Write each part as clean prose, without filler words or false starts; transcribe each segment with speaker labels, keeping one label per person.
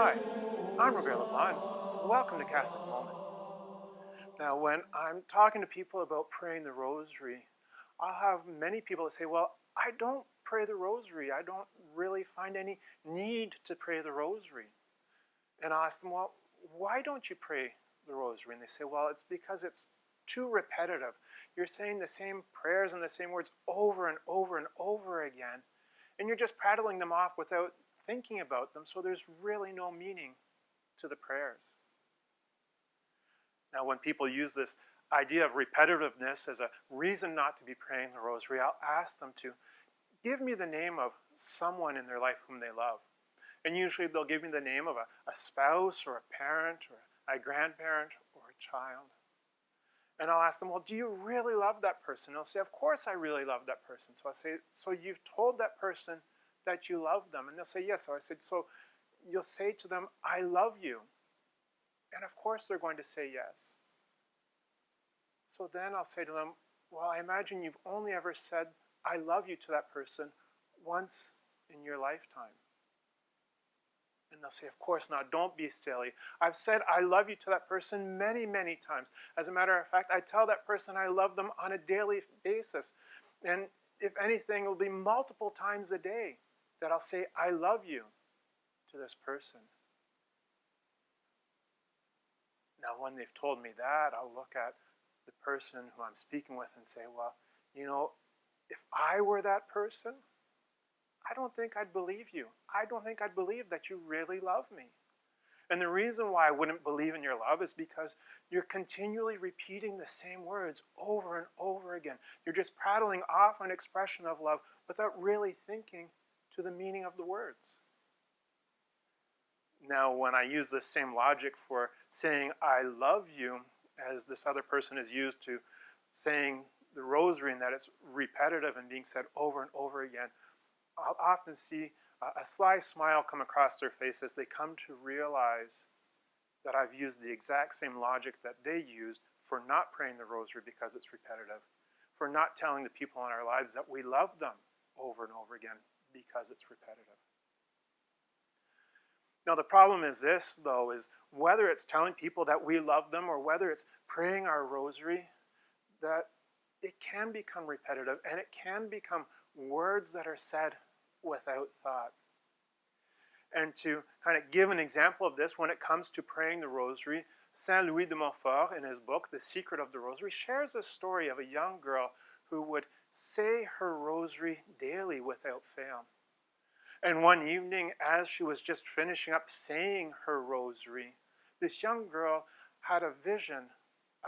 Speaker 1: Hi, I'm Robert LeBlanc. Welcome to Catholic Moment. Now, when I'm talking to people about praying the Rosary, I'll have many people that say, well, I don't pray the Rosary. I don't really find any need to pray the Rosary. And I'll ask them, well, why don't you pray the Rosary? And they say, well, it's because it's too repetitive. You're saying the same prayers and the same words over and over and over again, and you're just prattling them off without thinking about them, so there's really no meaning to the prayers. Now, when people use this idea of repetitiveness as a reason not to be praying the Rosary, I'll ask them to give me the name of someone in their life whom they love. And usually they'll give me the name of a spouse or a parent or a grandparent or a child. And I'll ask them, well, do you really love that person? And they'll say, of course I really love that person. So I say, so you've told that person that you love them? And they'll say, yes. So I said, so you'll say to them, I love you. And of course they're going to say yes. So then I'll say to them, well, I imagine you've only ever said, I love you to that person once in your lifetime. And they'll say, of course not, don't be silly. I've said I love you to that person many, many times. As a matter of fact, I tell that person I love them on a daily basis. And if anything, it will be multiple times a day that I'll say I love you to this person. Now, when they've told me that, I'll look at the person who I'm speaking with and say, well, you know, if I were that person, I don't think I'd believe you. I don't think I'd believe that you really love me. And the reason why I wouldn't believe in your love is because you're continually repeating the same words over and over again. You're just prattling off an expression of love without really thinking to the meaning of the words. Now, when I use this same logic for saying I love you, as this other person is used to saying the Rosary, and that it's repetitive and being said over and over again, I'll often see a sly smile come across their face as they come to realize that I've used the exact same logic that they used for not praying the Rosary because it's repetitive, for not telling the people in our lives that we love them over and over again because it's repetitive. Now, the problem is this, though, is whether it's telling people that we love them or whether it's praying our Rosary, that it can become repetitive and it can become words that are said without thought. And to kind of give an example of this, when it comes to praying the Rosary, Saint Louis de Montfort, in his book, The Secret of the Rosary, shares a story of a young girl who would say her Rosary daily without fail. And one evening, as she was just finishing up saying her Rosary, this young girl had a vision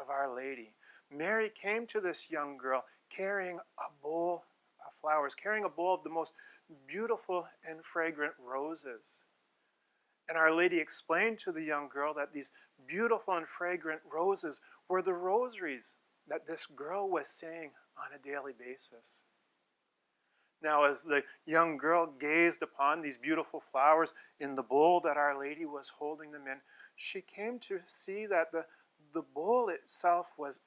Speaker 1: of Our Lady. Mary came to this young girl carrying a bowl of flowers, carrying a bowl of the most beautiful and fragrant roses. And Our Lady explained to the young girl that these beautiful and fragrant roses were the rosaries that this girl was saying on a daily basis. Now, as the young girl gazed upon these beautiful flowers in the bowl that Our Lady was holding them in, she came to see that the bowl itself was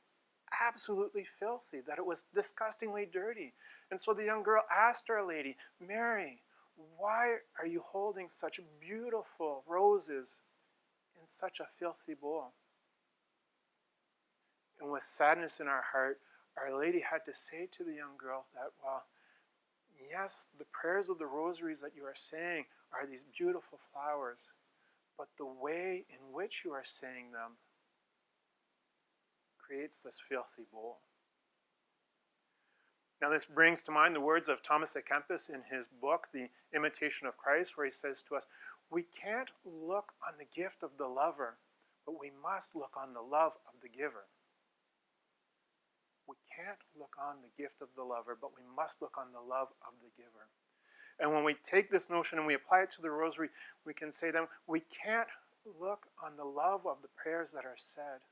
Speaker 1: absolutely filthy, that it was disgustingly dirty. And so the young girl asked Our Lady, Mary, why are you holding such beautiful roses in such a filthy bowl? And with sadness in our heart, Our Lady had to say to the young girl that, well, yes, the prayers of the rosaries that you are saying are these beautiful flowers, but the way in which you are saying them creates this filthy bowl. Now, this brings to mind the words of Thomas à Kempis in his book, The Imitation of Christ, where he says to us, we can't look on the gift of the lover, but we must look on the love of the giver. We can't look on the gift of the lover, but we must look on the love of the giver. And when we take this notion and we apply it to the Rosary, we can say then, we can't look on the love of the prayers that are said,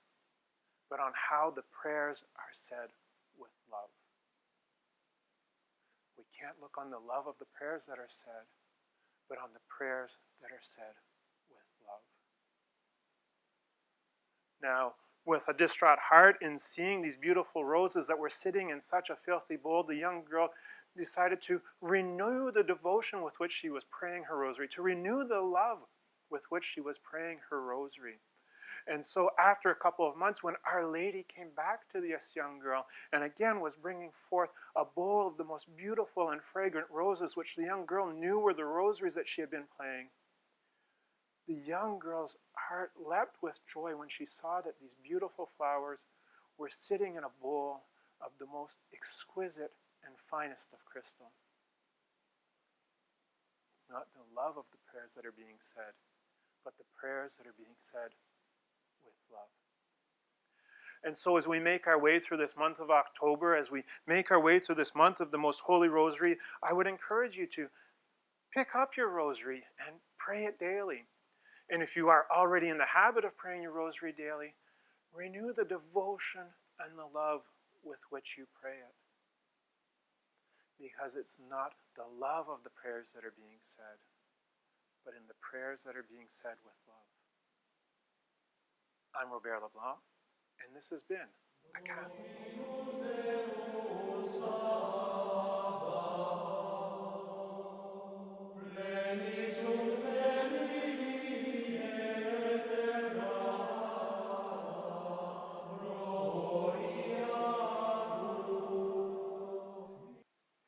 Speaker 1: but on how the prayers are said with love. We can't look on the love of the prayers that are said, but on the prayers that are said with love. Now, with a distraught heart in seeing these beautiful roses that were sitting in such a filthy bowl, the young girl decided to renew the devotion with which she was praying her rosary, to renew the love with which she was praying her rosary. And so after a couple of months, when Our Lady came back to this young girl and again was bringing forth a bowl of the most beautiful and fragrant roses, which the young girl knew were the rosaries that she had been praying, the young girl's heart leapt with joy when she saw that these beautiful flowers were sitting in a bowl of the most exquisite and finest of crystal. It's not the love of the prayers that are being said, but the prayers that are being said with love. And so as we make our way through this month of October, as we make our way through this month of the Most Holy Rosary, I would encourage you to pick up your rosary and pray it daily. And if you are already in the habit of praying your rosary daily, renew the devotion and the love with which you pray it. Because it's not the love of the prayers that are being said, but in the prayers that are being said with love. I'm Robert Leblanc, and this has been A Catholic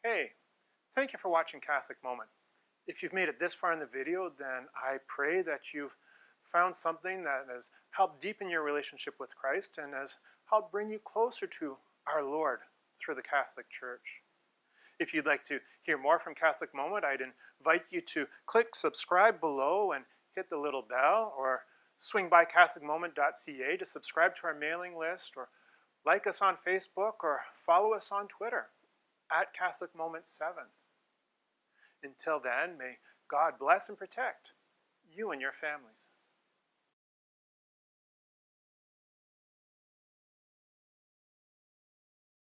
Speaker 1: Hey, thank you for watching Catholic Moment. If you've made it this far in the video, then I pray that you've found something that has helped deepen your relationship with Christ and has helped bring you closer to our Lord through the Catholic Church. If you'd like to hear more from Catholic Moment, I'd invite you to click subscribe below and hit the little bell, or swing by catholicmoment.ca to subscribe to our mailing list, or like us on Facebook, or follow us on Twitter at Catholic Moment 7. Until then, may God bless and protect you and your families.